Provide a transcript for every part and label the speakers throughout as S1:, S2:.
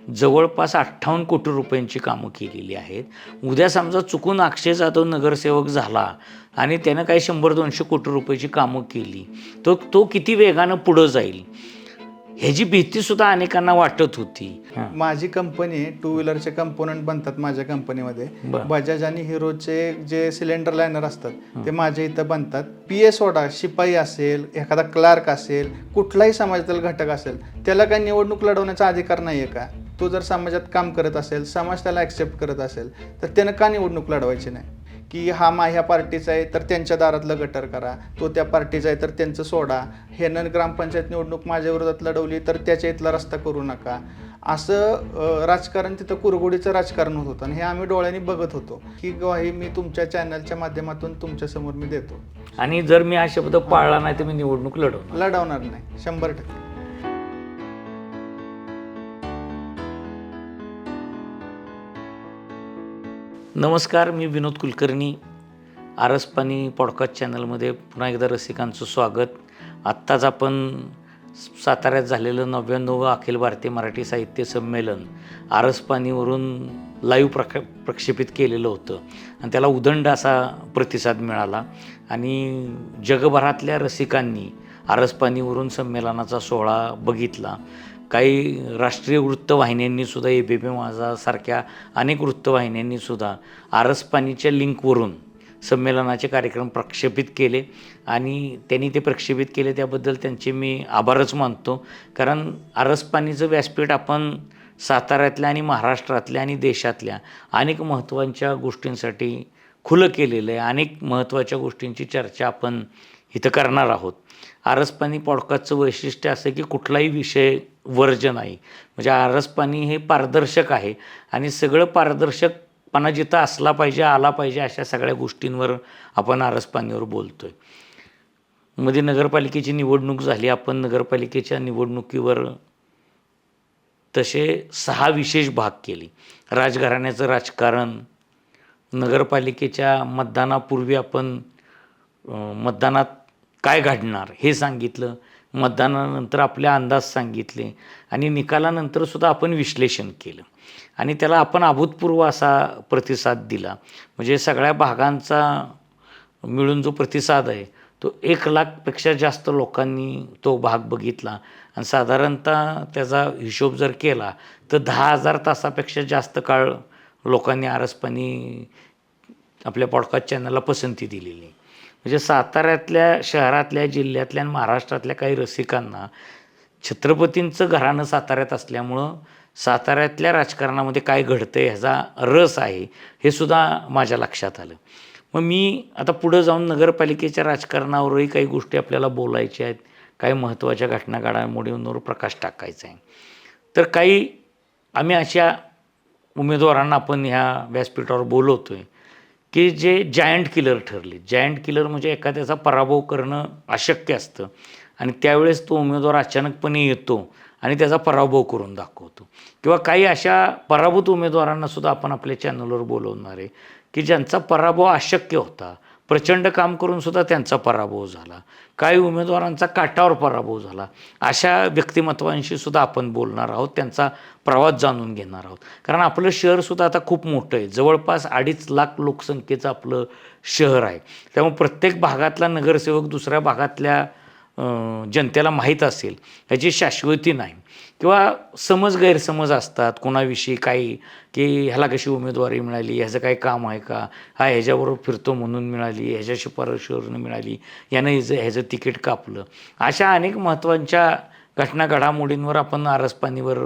S1: जवळपास 58 कोटी रुपयांची कामं केलेली आहेत. उद्या समजा चुकून अक्षय जाधव नगरसेवक झाला आणि त्यानं काही 100-200 कोटी रुपयाची कामं केली, तर तो किती वेगानं पुढं जाईल ह्याची भीतीसुद्धा अनेकांना वाटत होती.
S2: माझी कंपनी टू व्हीलरचे कंपोनंट बनतात माझ्या कंपनीमध्ये.
S1: बरं.
S2: बजाज आणि हिरोचे जे सिलेंडर लायनर असतात ते माझ्या इथं बनतात. पी सोडा शिपाई असेल, एखादा क्लार्क असेल, कुठलाही समाजातील घटक असेल, त्याला काही निवडणूक लढवण्याचा अधिकार नाही आहे का? तो जर समाजात काम करत असेल, समाज त्याला ॲक्सेप्ट करत असेल, तर त्यानं का निवडणूक लढवायची नाही? की हा ह्या पार्टीचा आहे तर त्यांच्या दारातलं गटर करा, तो त्या पार्टीचा आहे तर त्यांचं सोडा, ह्यानं ग्रामपंचायत निवडणूक माझ्या विरोधात लढवली तर त्याच्या इथला रस्ता करू नका. असं राजकारण तिथं कुरघोडीचं राजकारण होत होतं आणि हे आम्ही डोळ्यांनी बघत होतो. ही ग्वाही मी तुमच्या चॅनलच्या माध्यमातून तुमच्यासमोर मी देतो.
S1: आणि जर मी हा शब्द पाळला नाही तर मी निवडणूक
S2: लढवणार नाही 100%.
S1: नमस्कार, मी विनोद कुलकर्णी. आरसपानी पॉडकास्ट चॅनलमध्ये पुन्हा एकदा रसिकांचं स्वागत. आत्ताच आपण साताऱ्यात झालेलं 99वं अखिल भारतीय मराठी साहित्य संमेलन आरसपानीवरून लाईव्ह प्रक्षेपित केलेलं होतं आणि त्याला उदंड असा प्रतिसाद मिळाला आणि जगभरातल्या रसिकांनी आरसपानीवरून संमेलनाचा सोहळा बघितला. काही राष्ट्रीय वृत्तवाहिन्यांनीसुद्धा ABP माझासारख्या अनेक वृत्तवाहिन्यांनीसुद्धा आरसपानीच्या लिंकवरून संमेलनाचे कार्यक्रम प्रक्षेपित केले आणि त्यांनी ते प्रक्षेपित केले त्याबद्दल त्यांचे मी आभारच मानतो. कारण आरसपानीचं व्यासपीठ आपण साताऱ्यातल्या आणि महाराष्ट्रातल्या आणि देशातल्या अनेक महत्त्वाच्या गोष्टींसाठी खुलं केलेलं आहे. अनेक महत्त्वाच्या गोष्टींची चर्चा आपण इथं करणार आहोत. आरसपानी पॉडकास्टचं वैशिष्ट्य असं की कुठलाही विषय वर्ज नाही. म्हणजे आरसपानी हे पारदर्शक आहे आणि सगळं पारदर्शकपणा जिथं असला पाहिजे, आला पाहिजे, अशा सगळ्या गोष्टींवर आपण आरसपानीवर बोलतो आहे. मध्ये नगरपालिकेची निवडणूक झाली. आपण नगरपालिकेच्या निवडणुकीवर तसे 6 विशेष भाग केले. राजघराण्याचं राजकारण, नगरपालिकेच्या मतदानापूर्वी आपण मतदानात काय घडणार हे सांगितलं, मतदानानंतर आपले अंदाज सांगितले आणि निकालानंतरसुद्धा आपण विश्लेषण केलं आणि त्याला आपण अभूतपूर्व असा प्रतिसाद दिला. म्हणजे सगळ्या भागांचा मिळून जो प्रतिसाद आहे तो 1,00,000पेक्षा जास्त लोकांनी तो भाग बघितला आणि साधारणतः त्याचा हिशोब जर केला तर 10,000 तासापेक्षा जास्त काळ लोकांनी आरसपानी आपल्या पॉडकास्ट चॅनलला पसंती दिलेली. म्हणजे साताऱ्यातल्या, शहरातल्या, जिल्ह्यातल्या आणि महाराष्ट्रातल्या काही रसिकांना छत्रपतींचं घराणं साताऱ्यात असल्यामुळं साताऱ्यातल्या राजकारणामध्ये काय घडतं आहे ह्याचा रस आहे हे सुद्धा माझ्या लक्षात आलं. मग मी आता पुढं जाऊन नगरपालिकेच्या राजकारणावरही काही गोष्टी आपल्याला बोलायच्या आहेत, काही महत्त्वाच्या घटना घडामोडींवर प्रकाश टाकायचा आहे. तर काही आम्ही अशा उमेदवारांना आपण ह्या व्यासपीठावर बोलवतो आहे की जे जायंट किलर ठरले. जायंट किलर म्हणजे एखाद्याचा पराभव करणं अशक्य असतं आणि त्यावेळेस तो उमेदवार अचानकपणे येतो आणि त्याचा पराभव करून दाखवतो. किंवा काही अशा पराभूत उमेदवारांनासुद्धा आपण आपल्या चॅनलवर बोलवणार आहे की ज्यांचा पराभव अशक्य होता, प्रचंड काम करूनसुद्धा त्यांचा पराभव झाला, काही उमेदवारांचा काटावर पराभव झाला. अशा व्यक्तिमत्वांशी सुद्धा आपण बोलणार आहोत, त्यांचा प्रवास जाणून घेणार आहोत. कारण आपलं शहरसुद्धा आता खूप मोठं आहे. जवळपास 2.5 लाख लोकसंख्येचं आपलं शहर आहे. त्यामुळे प्रत्येक भागातला नगरसेवक दुसऱ्या भागातल्या जनतेला माहीत असेल ह्याची शाश्वती नाही. किंवा गैरसमज असतात कोणाविषयी काही की ह्याला कशी उमेदवारी मिळाली, ह्याचं काही काम आहे का, हा ह्याच्याबरोबर फिरतो म्हणून मिळाली, ह्याच्या शिफारशीवरून मिळाली, यानं ह्याचं तिकीट कापलं. अशा अनेक महत्त्वाच्या घटना घडामोडींवर आपण आरसपानीवर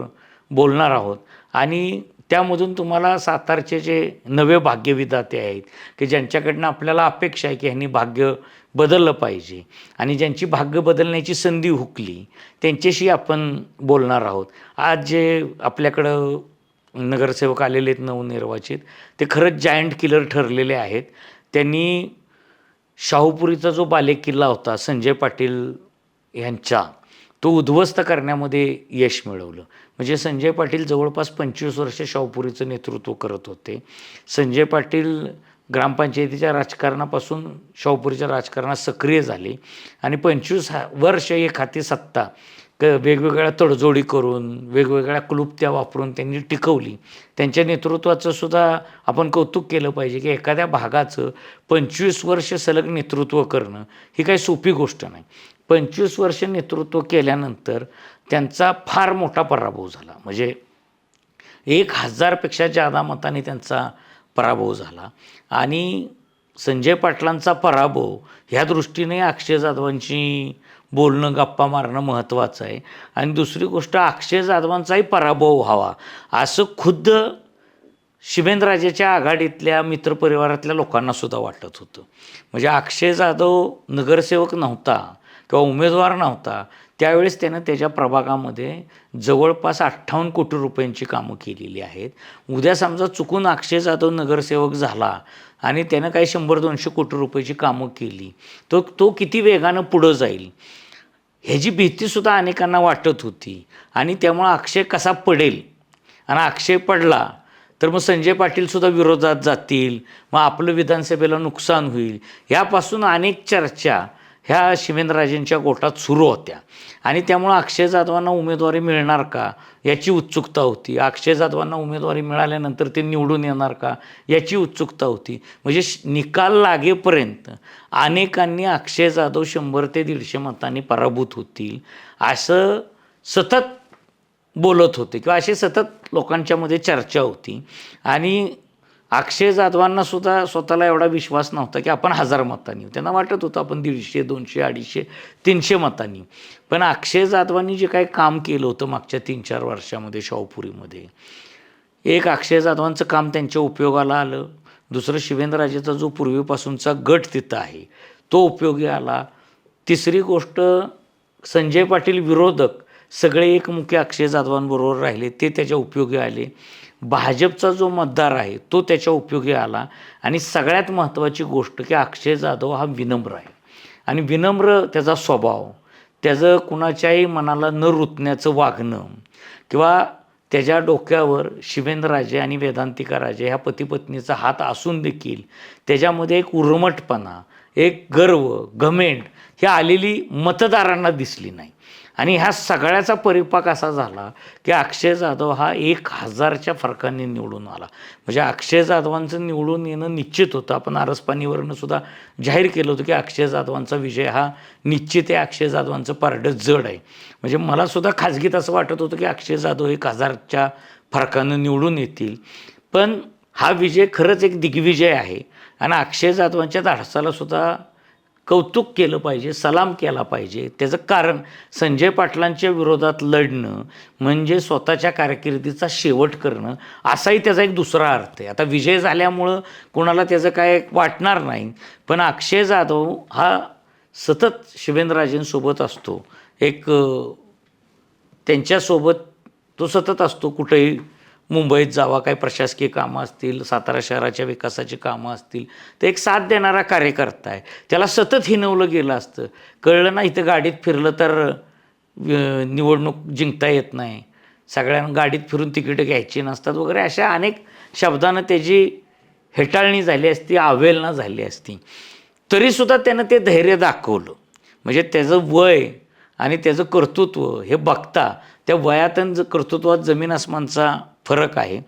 S1: बोलणार आहोत आणि त्यामधून तुम्हाला सातारचे जे नवे भाग्यविधाते आहेत की ज्यांच्याकडनं आपल्याला अपेक्षा आहे की ह्यांनी भाग्य बदललं पाहिजे आणि ज्यांची भाग्य बदलण्याची संधी हुकली त्यांच्याशी आपण बोलणार आहोत. आज जे आपल्याकडं नगरसेवक आलेले आहेत नवनिर्वाचित, ते खरंच जायंट किलर ठरलेले आहेत. त्यांनी शाहूपुरीचा जो बालेकिल्ला होता संजय पाटील यांचा, तो उद्ध्वस्त करण्यामध्ये यश मिळवलं. म्हणजे संजय पाटील जवळपास 25 वर्ष शाहूपुरीचं नेतृत्व करत होते. संजय पाटील ग्रामपंचायतीच्या राजकारणापासून शाहूपुरीच्या राजकारणात सक्रिय झाले आणि 25 वर्ष एक हाती सत्ता वेगवेगळ्या तडजोडी करून वेगवेगळ्या क्लुप्त्या वापरून त्यांनी टिकवली. त्यांच्या नेतृत्वाचं सुद्धा आपण कौतुक केलं पाहिजे की एखाद्या भागाचं 25 वर्ष सलग नेतृत्व करणं ही काही सोपी गोष्ट नाही. 25 वर्ष नेतृत्व केल्यानंतर त्यांचा फार मोठा पराभव झाला. म्हणजे 1000पेक्षा जादा मतांनी त्यांचा पराभव झाला. आणि संजय पाटलांचा पराभव ह्या दृष्टीने अक्षय जाधवांची बोलणं गप्पा मारणं महत्त्वाचं आहे. आणि दुसरी गोष्ट, अक्षय जाधवांचाही पराभव व्हावा असं खुद्द शिवेंद्रराजेच्या आघाडीतल्या मित्रपरिवारातल्या लोकांनासुद्धा वाटत होतं. म्हणजे अक्षय जाधव नगरसेवक नव्हता किंवा उमेदवार नव्हता त्यावेळेस त्यानं त्याच्या प्रभागामध्ये जवळपास 58 कोटी रुपयांची कामं केलेली आहेत. उद्या समजा चुकून अक्षय जाधव नगरसेवक झाला आणि त्यानं काही 100-200 कोटी रुपयाची कामं केली तो किती वेगानं पुढं जाईल ह्याची भीतीसुद्धा अनेकांना वाटत होती. आणि त्यामुळं अक्षय कसा पडेल आणि अक्षय पडला तर मग संजय पाटीलसुद्धा विरोधात जातील, मग आपलं विधानसभेला नुकसान होईल, यापासून अनेक चर्चा ह्या शिवेंद्रराजेंच्या गोटात सुरू होत्या. आणि त्यामुळं अक्षय जाधवांना उमेदवारी मिळणार का याची उत्सुकता होती. अक्षय जाधवांना उमेदवारी मिळाल्यानंतर ते निवडून येणार का याची उत्सुकता होती. म्हणजे निकाल लागेपर्यंत अनेकांनी अक्षय जाधव 100 ते 150 मतांनी पराभूत होतील असं सतत बोलत होते किंवा अशी सतत लोकांच्यामध्ये चर्चा होती. आणि अक्षय जाधवांना सुद्धा स्वतःला एवढा विश्वास नव्हता की आपण 1000 मतांनी, त्यांना वाटत होतं आपण 150, 200, 250, 300 मतांनी. पण अक्षय जाधवांनी जे काही काम केलं होतं मागच्या 3-4 वर्षामध्ये शाहूपुरीमध्ये, एक अक्षय जाधवांचं काम त्यांच्या उपयोगाला आलं. दुसरं शिवेंद्रराजेचा जो पूर्वीपासूनचा गट तिथं आहे तो उपयोगी आला. तिसरी गोष्ट, संजय पाटील विरोधक सगळे एकमुखी अक्षय जाधवांबरोबर राहिले, ते त्याच्या उपयोगी आले. भाजपचा जो मतदार आहे तो त्याच्या उपयोगी आला. आणि सगळ्यात महत्त्वाची गोष्ट की अक्षय जाधव हा विनम्र आहे. आणि विनम्र त्याचा स्वभाव, त्याचं कुणाच्याही मनाला न रुतण्याचं वागणं किंवा त्याच्या डोक्यावर शिवेंद्रराजे आणि वेदांतिका राजे ह्या पतीपत्नीचा हात असून देखील त्याच्यामध्ये एक उर्मटपणा, एक गर्व, घमेंड ही आलेली मतदारांना दिसली नाही. आणि ह्या सगळ्याचा परिपाक असा झाला की अक्षय जाधव हा 1000च्या फरकाने निवडून आला. म्हणजे अक्षय जाधवांचं निवडून येणं निश्चित होतं. आपण आरसपानीवरनं सुद्धा जाहीर केलं होतं की अक्षय जाधवांचा विजय हा निश्चित आहे, अक्षय जाधवांचं पारडं जड आहे. म्हणजे मलासुद्धा खाजगीत असं वाटत होतं की अक्षय जाधव 1000च्या फरकानं निवडून येतील. पण हा विजय खरंच एक दिग्विजय आहे. आणि अक्षय जाधवांच्या धाडसाला सुद्धा कौतुक केलं पाहिजे, सलाम केला पाहिजे. त्याचं कारण संजय पाटलांच्या विरोधात लढणं म्हणजे स्वतःच्या कारकिर्दीचा शेवट करणं असाही त्याचा एक दुसरा अर्थ आहे. आता विजय झाल्यामुळं कोणाला त्याचं काय वाटणार नाही, पण अक्षय जाधव हा सतत शिवेंद्रराजेंसोबत असतो. एक त्यांच्यासोबत तो सतत असतो. कुठेही मुंबईत जावा, काही प्रशासकीय कामं असतील, सातारा शहराच्या विकासाची कामं असतील, तर एक साथ देणारा कार्यकर्ता आहे. त्याला सतत हिणवलं गेलं असतं. कळलं ना इथं गाडीत फिरलं तर निवडणूक जिंकता येत नाही, सगळ्यांना गाडीत फिरून तिकीटं घ्यायची नसतात वगैरे अशा अनेक शब्दानं त्याची हेटाळणी झाली असती, अवहेलना झाली असती. तरीसुद्धा त्यानं ते धैर्य दाखवलं. म्हणजे त्याचं वय आणि त्याचं कर्तृत्व हे बघता त्या वयात आणि कर्तृत्वात जमीन आसमानचा फरक आहे.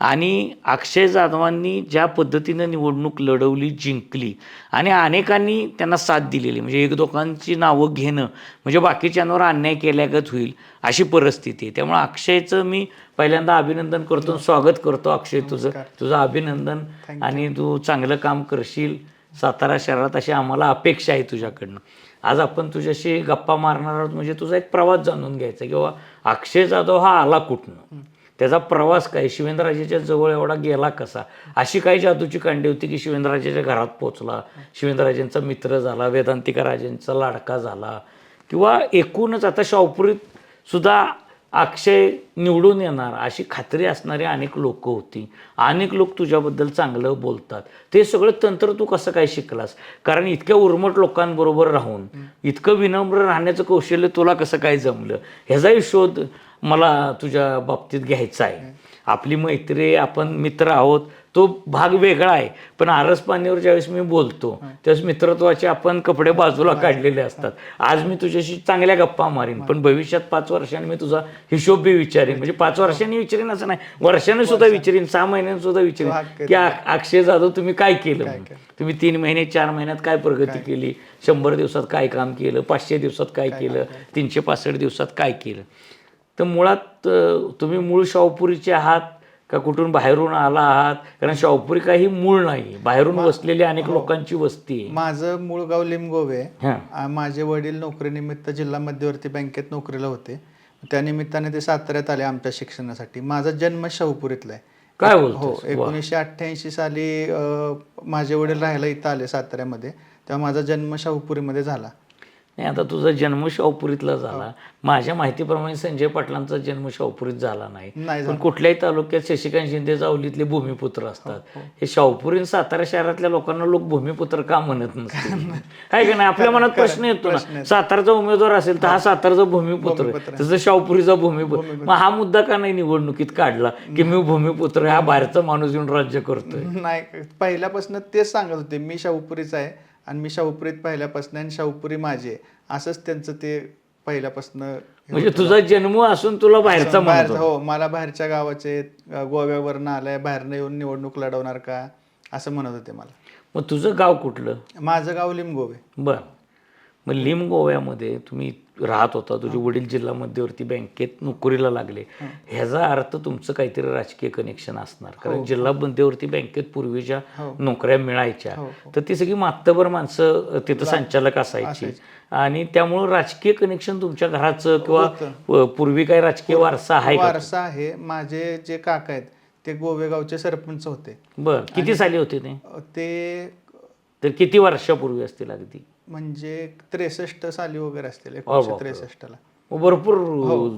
S1: आणि अक्षय जाधवांनी ज्या पद्धतीनं निवडणूक लढवली, जिंकली आणि अनेकांनी त्यांना साथ दिलेली, म्हणजे एक दोघांची नावं घेणं म्हणजे बाकीच्यांवर अन्याय केल्यागत होईल अशी परिस्थिती आहे. त्यामुळे अक्षयचं मी पहिल्यांदा अभिनंदन करतो, स्वागत करतो. अक्षय तुझं अभिनंदन. आणि तू चांगलं काम करशील सातारा शहरात अशी आम्हाला अपेक्षा आहे तुझ्याकडनं. आज आपण तुझ्याशी गप्पा मारणार आहोत म्हणजे तुझा एक प्रवास जाणून घ्यायचा किंवा अक्षय जाधव हा आला कुठनं, त्याचा प्रवास काय, शिवेंद्रराजेच्या जवळ एवढा गेला कसा, अशी काही जादूची कांडी होती की शिवेंद्रराजेच्या घरात पोचला, शिवेंद्रराजेंचा मित्र झाला, वेदांतिका राजेंचा लाडका झाला, किंवा एकूणच आता शाहूपुरीत सुद्धा अक्षय निवडून येणार अशी खात्री असणारी अनेक लोक होती. अनेक लोक तुझ्याबद्दल चांगलं बोलतात. ते सगळं तंत्र तू कसं काय शिकलास? कारण इतक्या उर्मट लोकांबरोबर राहून इतकं विनम्र राहण्याचं कौशल्य तुला कसं काय जमलं? ह्याचाही शोध मला तुझ्या बाबतीत घ्यायचा आहे. आपली मैत्री, आपण मित्र आहोत, तो भाग वेगळा आहे. पण आरस पाणीवर ज्यावेळेस मी बोलतो त्यावेळेस मित्रत्वाचे आपण कपडे बाजूला काढलेले असतात. आज मी तुझ्याशी चांगल्या गप्पा मारीन, पण भविष्यात 5 वर्षांनी मी तुझा हिशोब बी विचारेन. म्हणजे 5 वर्षांनी विचारेन असं नाही, वर्षाने सुद्धा विचारेन, 6 महिन्यांनी सुद्धा विचारेन की अक्षय जाधव तुम्ही काय केलं, तुम्ही 3 महिने 4 महिन्यात काय प्रगती केली, 100 दिवसात काय काम केलं, 500 दिवसात काय केलं, 365 दिवसात काय केलं. तर मुळात तुम्ही मूळ शाहूपुरीचे आहात का कुठून बाहेरून आला आहात? कारण शाहूपुरी काही मूळ नाही, बाहेरून वसलेली अनेक लोकांची वस्ती आहे.
S2: माझं मूळ गाव लिमगोवे आहे. माझे वडील नोकरीनिमित्त जिल्हा मध्यवर्ती बँकेत नोकरीला होते. त्या निमित्ताने ते साताऱ्यात आले आमच्या शिक्षणासाठी. माझा जन्म शाहूपुरीतला आहे.
S1: काय बोलतो?
S2: हो, 1988 साली माझे वडील राहायला इथं आले साताऱ्यामध्ये, तेव्हा माझा जन्म शाहूपुरीमध्ये झाला.
S1: नाही, आता तुझा जन्म शाहूपुरीतला झाला. माझ्या माहितीप्रमाणे संजय पाटलांचा जन्म शाहूपुरीत झाला नाही, पण कुठल्याही तालुक्यात शशिकांत शिंदे जावलीतले भूमिपुत्र असतात. हे शाहूपुरी आणि सातारा शहरातल्या लोकांना लोक भूमिपुत्र का म्हणत नसतात? काय का नाही, आपल्या मनात प्रश्न येतो ना, सातारचा उमेदवार असेल तर हा सातारचा भूमिपुत्र, तसं शाहूपुरीचा भूमिपुत्र. मग हा मुद्दा का नाही निवडणुकीत काढला की मी भूमिपुत्र, हा बाहेरचा माणूस येऊन राज्य करतोय?
S2: नाही, पहिल्यापासून तेच सांगत होते, मी शाहूपुरीचा आहे आणि मी शाहूपुरीत पहिल्यापासून आणि शाहूपुरी माझे, असंच त्यांचं ते पहिल्यापासून.
S1: म्हणजे तुझा जन्म असून तुला बाहेरचा म्हणत होता?
S2: हो, मला बाहेरच्या गावाचे, गोव्यावरनं आलाय, बाहेरनं येऊन निवडणूक लढवणार का असं म्हणत होते मला.
S1: मग तुझं गाव कुठलं?
S2: माझं गाव लिमगोवे.
S1: बर. मग लिम गोव्यामध्ये तुम्ही राहत होता, तुझे वडील जिल्हा मध्यवर्ती बँकेत नोकरीला लागले, ह्याचा अर्थ तुमचं काहीतरी राजकीय कनेक्शन असणार. कारण जिल्हा मध्यवर्ती बँकेत पूर्वीच्या नोकऱ्या मिळायच्या, तर ती सगळी मातबर माणसं तिथं संचालक असायची, आणि त्यामुळं राजकीय कनेक्शन तुमच्या घराचं किंवा पूर्वी काही राजकीय वारसा आहे?
S2: वारसा आहे. माझे जे काका आहेत ते गोवेगावचे सरपंच होते.
S1: बर. किती साली होते ते?
S2: ते
S1: तर किती वर्षापूर्वी असतील अगदी?
S2: म्हणजे 63 साली वगैरे असतील, 1963ला.
S1: भरपूर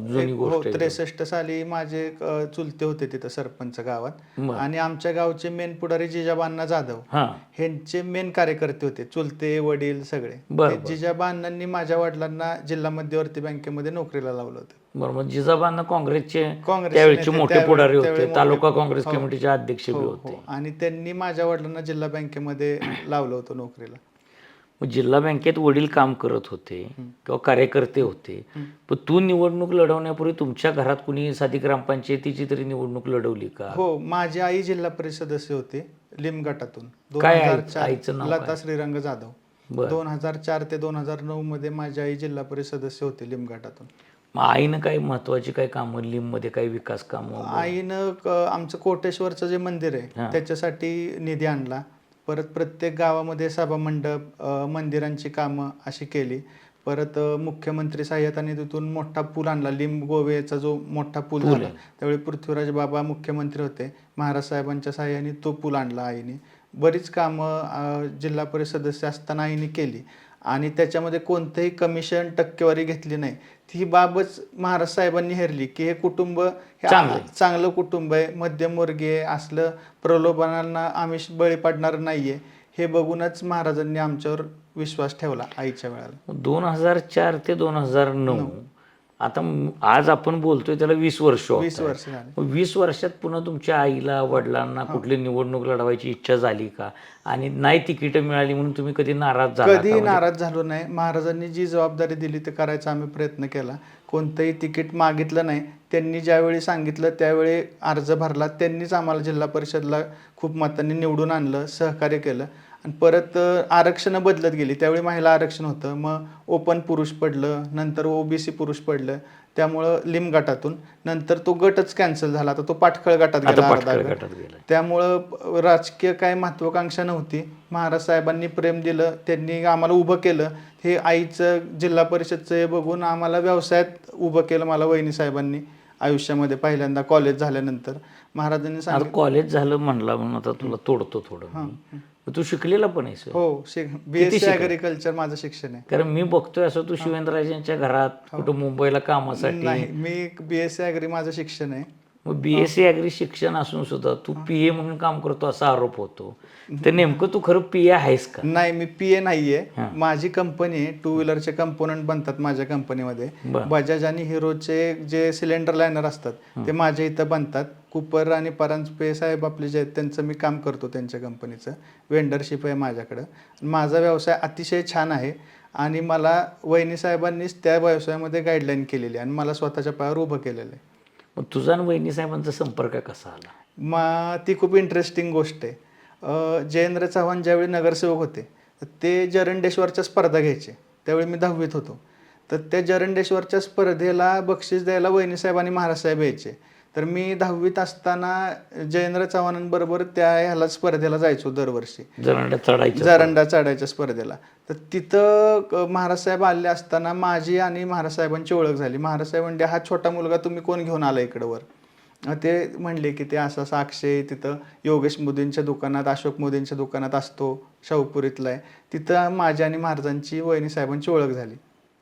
S1: जुनी गोष्ट.
S2: 63 साली माझे चुलते होते तिथं सरपंच गावात, आणि आमच्या गावचे मेन पुढारी जिजाबांना जाधव ह्यांचे मेन कार्यकर्ते होते, चुलते वडील सगळे. जिजाबांनी माझ्या वडिलांना जिल्हा मध्यवर्ती बँकेमध्ये नोकरीला लावलं होतं.
S1: बरोबर. जिजाबांना काँग्रेसचे त्यावेळेचे मोठे पुढारी होते, तालुका काँग्रेस कमिटीचे अध्यक्ष बी होते,
S2: आणि त्यांनी माझ्या वडिलांना जिल्हा बँकेमध्ये लावलं होतं नोकरीला.
S1: मग जिल्हा बँकेत वडील काम करत होते किंवा कार्यकर्ते होते, पण तू निवडणूक लढवण्यापूर्वी तुमच्या घरात कुणी साधी ग्रामपंचायतीची तरी निवडणूक लढवली का?
S2: हो, माझी आई जिल्हा परिषद सदस्य होते लिम गटातून.
S1: काय आईचं नाव?
S2: लता श्रीरंग जाधव. 2004 ते 2009 मध्ये माझी आई जिल्हा परिषद सदस्य होते लिम गटातून.
S1: मग आईनं काही महत्वाची काही कामं लिम मध्ये, काही विकास कामं?
S2: आईनं आमचं कोटेश्वरचं जे मंदिर आहे त्याच्यासाठी निधी आणला. परत प्रत्येक गावामध्ये सभामंडप, मंदिरांची कामं अशी केली. परत मुख्यमंत्री सहाय्यता निधीतून मोठा पूल आणला, लिम गोवेचा जो मोठा पूल झाला त्यावेळी पृथ्वीराज बाबा मुख्यमंत्री होते, महाराज साहेबांच्या सहाय्याने तो पूल आणला आईने. बरीच कामं जिल्हा परिषद सदस्य असताना आईने केली, आणि त्याच्यामध्ये कोणतंही कमिशन, टक्केवारी घेतली नाही. ती बाबच महाराज साहेबांनी हेरली की हे कुटुंब चांगलं कुटुंब आहे, मध्यमवर्गीय, असलं प्रलोभनांना आम्ही बळी पडणार नाहीये, हे बघूनच महाराजांनी आमच्यावर विश्वास ठेवला आईच्या वेळेला.
S1: 2004 ते 2009, आता आज आपण बोलतोय त्याला 20 वर्ष.
S2: 20 वर्ष झाले.
S1: 20 वर्षात पुन्हा तुमच्या आईला, वडिलांना कुठली निवडणूक लढवायची इच्छा झाली का? आणि नाही तिकीट मिळाली म्हणून तुम्ही कधी नाराज झाला?
S2: कधी नाराज झालो नाही. महाराजांनी जी जबाबदारी दिली ते करायचा आम्ही प्रयत्न केला. कोणतंही तिकीट मागितलं नाही. त्यांनी ज्यावेळी सांगितलं त्यावेळी अर्ज भरला. त्यांनीच आम्हाला जिल्हा परिषदला खूप मतांनी निवडून आणलं, सहकार्य केलं. आणि परत आरक्षणं बदलत गेली. त्यावेळी महिला आरक्षण होतं, मग ओपन पुरुष पडलं, नंतर ओबीसी पुरुष पडलं. त्यामुळं लिम गटातून नंतर तो गटच कॅन्सल झाला. आता तो पाटखळ गटात गेला, अर्धा गट. त्यामुळं राजकीय काय महत्वाकांक्षा नव्हती. महाराज साहेबांनी प्रेम दिलं, त्यांनी आम्हाला उभं केलं. हे आईचं जिल्हा परिषदचं हे बघून आम्हाला व्यवसायात उभं केलं मला वहिनी साहेबांनी आयुष्यामध्ये. पहिल्यांदा कॉलेज झाल्यानंतर महाराजांनी सांगितलं.
S1: कॉलेज झालं म्हणला म्हणून आता तुला तोडतो थोडं. तू शिकलेला पण आहेस?
S2: हो, बीएससी ऍग्रिकल्चर माझं शिक्षण आहे.
S1: कारण मी बघतोय असं तू शिवेंद्रराजांच्या घरात कुठं मुंबईला कामासाठी.
S2: नाही, मी बीएससी ऍग्री माझं शिक्षण आहे.
S1: मग BSc ॲग्री शिक्षण असून सुद्धा तू PA म्हणून काम करतो असा आरोप होतो. तर नेमकं तू खरं PA आहेस का?
S2: नाही, मी PA नाहीये.
S1: हां.
S2: माझी कंपनी आहे, टू व्हीलरचे कंपोनंट बनतात माझ्या कंपनीमध्ये.
S1: बरं.
S2: बजाज आणि हिरोचे जे सिलेंडर लायनर असतात ते माझ्या इथं बनतात. कुपर आणि परांजपे साहेब आपले जे आहेत त्यांचं मी काम करतो, त्यांच्या कंपनीचं वेंडरशिप आहे माझ्याकडं. माझा व्यवसाय अतिशय छान आहे आणि मला वहिनी साहेबांनीच त्या व्यवसायामध्ये गाईडलाईन केलेली आहे आणि मला स्वतःच्या पायावर उभं केलेलं आहे.
S1: मग तुझा आणि वहिनी साहेबांचा संपर्क कसा आला?
S2: ती खूप इंटरेस्टिंग गोष्ट आहे. जयेंद्र चव्हाण ज्यावेळी नगरसेवक होते तर ते जरंडेश्वरच्या स्पर्धा घ्यायचे. त्यावेळी मी 10वीत होतो. तर त्या जरंडेश्वरच्या स्पर्धेला बक्षीस द्यायला वहिनीसाहेब आणि महाराजसाहेब यायचे. तर मी 10वीत असताना जयेंद्र चव्हाणांबरोबर ह्याला स्पर्धेला जायचो दरवर्षी, जरंडा चढायच्या स्पर्धेला. तर तिथं महाराजसाहेब आले असताना माझी आणि महाराजसाहेबांची ओळख झाली. महाराजसाहेब म्हणले, हा छोटा मुलगा तुम्ही कोण घेऊन आला इकडं वर? ते म्हणले की ते असं अक्षय तिथं योगेश मोदींच्या दुकानात, अशोक मोदींच्या दुकानात असतो, शाहूपुरीतला आहे. तिथं माझ्या आणि महाराजांची वहिनी साहेबांची ओळख झाली.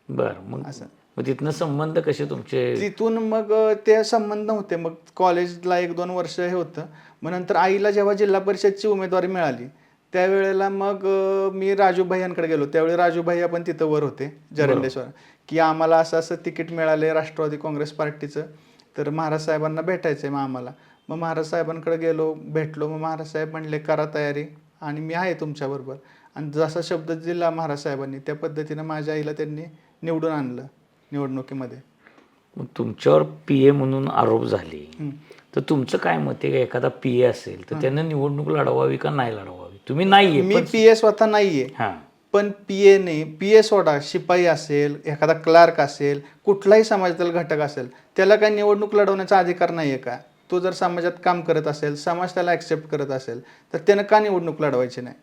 S1: बरं. मग
S2: असं
S1: मग तिथनं संबंध कसे तुमचे?
S2: तिथून मग ते संबंध होते. मग कॉलेजला 1-2 वर्ष हे होतं. मग नंतर आईला जेव्हा जिल्हा परिषदची उमेदवारी मिळाली त्यावेळेला मग मी राजूभाई यांकडे गेलो. त्यावेळी राजूभाई आपण तिथं वर होते जरंडेश्वर, की आम्हाला असं असं तिकीट मिळाले राष्ट्रवादी काँग्रेस पार्टीचं, तर महाराज साहेबांना भेटायचं आहे मग आम्हाला. मग महाराज साहेबांकडे गेलो, भेटलो. मग महाराज साहेब म्हणले करा तयारी आणि मी आहे तुमच्याबरोबर. आणि जसा शब्द दिला महाराज साहेबांनी त्या पद्धतीनं माझ्या आईला त्यांनी निवडून आणलं निवडणुकीमध्ये.
S1: मग तुमच्यावर PA म्हणून आरोप झाले, तर तुमचं काय मत आहे? का एखादा PA असेल तर त्यानं निवडणूक लढवावी का नाही लढवावी? तुम्ही नाहीये.
S2: मी PA स्वतः नाहीये, पण PA सोडा, शिपाई असेल, एखादा क्लार्क असेल, कुठलाही समाजातील घटक असेल, त्याला काही निवडणूक लढवण्याचा अधिकार नाहीये का? तो जर समाजात काम करत असेल, समाज त्याला ऍक्सेप्ट करत असेल, तर त्यानं का निवडणूक लढवायची नाही?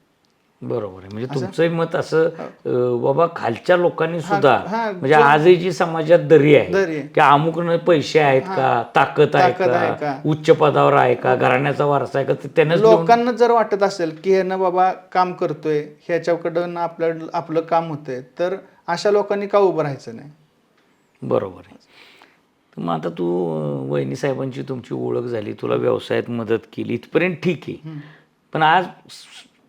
S1: बरोबर आहे. म्हणजे तुमचं मत असं बाबा खालच्या लोकांनी सुद्धा म्हणजे आजही जी समाजात दरी आहे की अमुकनं पैसे आहेत का, ताकद आहे का, उच्च पदावर आहे का, घराण्याचा वारसा आहे का, त्यानं
S2: लोकांना जर वाटत असेल की ह्यानं बाबा काम करतोय, ह्याच्याकडून आपलं काम होतंय, तर अशा लोकांनी का उभं राहायचं नाही?
S1: बरोबर आहे. मग आता तू वहिनी साहेबांची तुमची ओळख झाली, तुला व्यवसायात मदत केली, इथपर्यंत ठीक आहे. पण आज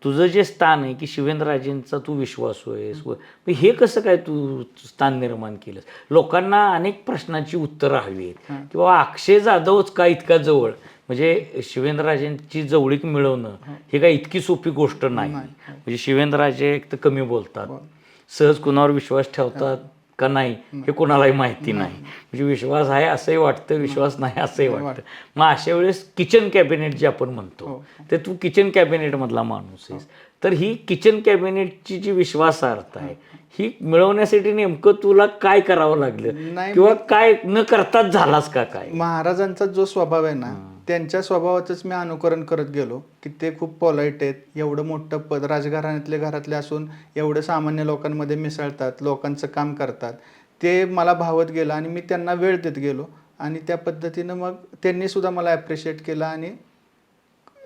S1: तुझं जे स्थान आहे की शिवेंद्रराजेंचा तू विश्वासू आहेस, हे कसं काय तू स्थान निर्माण केलंस? लोकांना अनेक प्रश्नांची उत्तरं हवी आहेत की बाबा अक्षय जाधवच का इतका जवळ? म्हणजे शिवेंद्रराजेंची जवळीक मिळवणं हे काय इतकी सोपी गोष्ट नाही. म्हणजे शिवेंद्रराजे एक तर कमी बोलतात, सहज कुणावर विश्वास ठेवतात का नाही हे कोणालाही माहिती नाही. म्हणजे विश्वास आहे असंही वाटतं, विश्वास नाही असंही वाटतं. मग अशा वेळेस किचन कॅबिनेट जे आपण म्हणतो ते तू किचन कॅबिनेटमधला माणूस आहेस. तर ही किचन कॅबिनेटची जी विश्वासार्हता आहे ही मिळवण्यासाठी नेमकं तुला काय करावं लागलं किंवा काय न करताच झालास का काय?
S2: महाराजांचा जो स्वभाव आहे ना, त्यांच्या स्वभावाचंच मी अनुकरण करत गेलो की ते खूप पोलाईट आहेत, एवढं मोठं पद घरातले असून एवढं सामान्य लोकांमध्ये मिसळतात, लोकांचं काम करतात. ते मला भावत गेलं आणि मी त्यांना वेळ देत गेलो आणि त्या पद्धतीनं मग त्यांनी सुद्धा मला ॲप्रिशिएट केलं आणि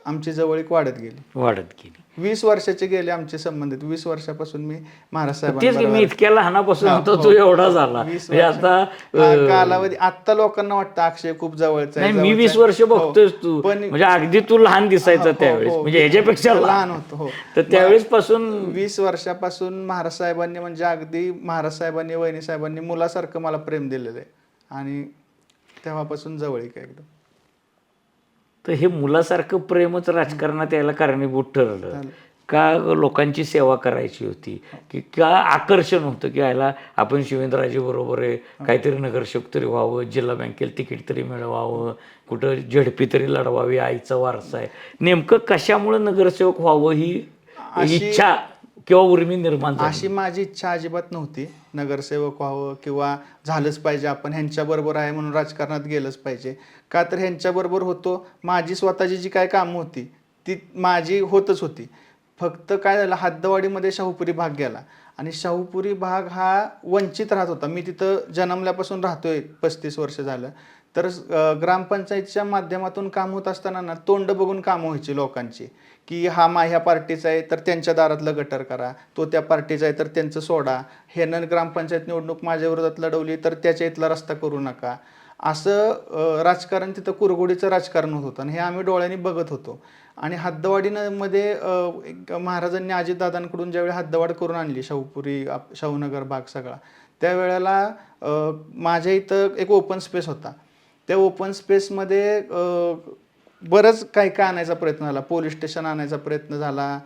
S2: आमची जवळीक वाढत गेली. 20 वर्षाचे गेले आमचे संबंधित. 20 वर्षापासून मी महाराज साहेबांबरोबर.
S1: मी इतक्या लहानापासून होतो, तू एवढा झाला. आता
S2: कालावधी आता लोकांना वाटतं अक्षय खूप जवळचा आहे.
S1: मी 20 वर्ष बघतोय तू, म्हणजे अगदी तू लहान दिसायचं त्यावेळेस, म्हणजे ह्याच्यापेक्षा
S2: लहान होतो.
S1: तर त्यावेळेस पासून
S2: 20 वर्षापासून महाराज साहेबांनी म्हणजे अगदी महाराज साहेबांनी वहिनी साहेबांनी मुलासारखं मला प्रेम दिलेलं आहे आणि तेव्हापासून जवळीक आहे एकदम.
S1: तर हे मुलासारखं प्रेमच राजकारणात यायला कारणीभूत ठरलं का? लोकांची सेवा करायची होती की का आकर्षण होतं की यायला आपण शिवेंद्रराजे बरोबर आहे, काहीतरी नगरसेवक तरी व्हावं, जिल्हा बँकेला तिकीट तरी मिळवावं, कुठं झडपी तरी लढवावी, आईचा वारसा आहे. नेमकं कशामुळे नगरसेवक व्हावं ही इच्छा किंवा उर्मी निर्माण झाली?
S2: अशी माझी इच्छा अजिबात नव्हती नगरसेवक व्हावं किंवा झालंच पाहिजे, आपण ह्यांच्याबरोबर आहे म्हणून राजकारणात गेलंच पाहिजे. का तर ह्यांच्याबरोबर होतो, माझी स्वतःची जी काय कामं होती ती माझी होतच होती. फक्त काय झालं, हद्दवाडीमध्ये शाहूपुरी भाग गेला आणि शाहूपुरी भाग हा वंचित राहत होता. मी तिथं जन्मल्यापासून राहतोय, 35 वर्ष झालं. तर ग्रामपंचायतीच्या माध्यमातून काम होत असताना ना तोंड बघून कामं व्हायची लोकांची की हा ह्या पार्टीचा आहे तर त्यांच्या दारातलं गटर करा, तो त्या पार्टीचा आहे तर त्यांचं सोडा, ह्यानं ग्रामपंचायत निवडणूक माझ्या विरोधात लढवली तर त्याच्या इथला रस्ता करू नका. असं राजकारण तिथं कुरघोडीचं राजकारण होत होतं आणि हे आम्ही डोळ्यांनी बघत होतो. आणि हद्दवाढीमध्ये एक महाराजांनी अजितदादांकडून ज्यावेळी हद्दवाढ करून आणली शाहूपुरी शाहूनगर भाग सगळा, त्यावेळेला माझ्या इथं एक ओपन स्पेस होता. त्या ओपन स्पेसमध्ये बरंच काय काय आणायचा प्रयत्न झाला, पोलीस स्टेशन आणायचा प्रयत्न झाला,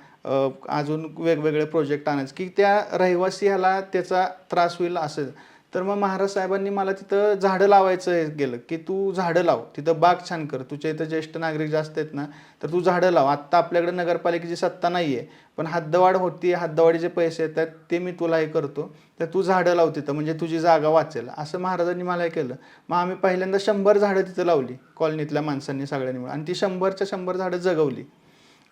S2: अजून वेगवेगळे प्रोजेक्ट आणायचे की त्या रहिवासी ह्याला त्याचा त्रास होईल असं. तर मग महाराज साहेबांनी मला तिथं झाडं लावायचं हे गेलं की तू झाडं लाव, तिथं बाग छान कर, तुझ्या इथं ज्येष्ठ नागरिक जास्त आहेत ना, तर तू झाडं लाव. आत्ता आपल्याकडे नगरपालिकेची सत्ता नाही आहे, पण हद्दवाढ होती, हद्दवाढीचे पैसे येतात ते मी तुला हे करतो, तर तू झाडं लाव तिथं, म्हणजे तुझी जागा वाचेल, असं महाराजांनी मला हे केलं. मग आम्ही पहिल्यांदा 100 झाडं तिथं लावली कॉलनीतल्या माणसांनी सगळ्यांनी मिळून, आणि ती 100च्या 100 झाडं जगवली.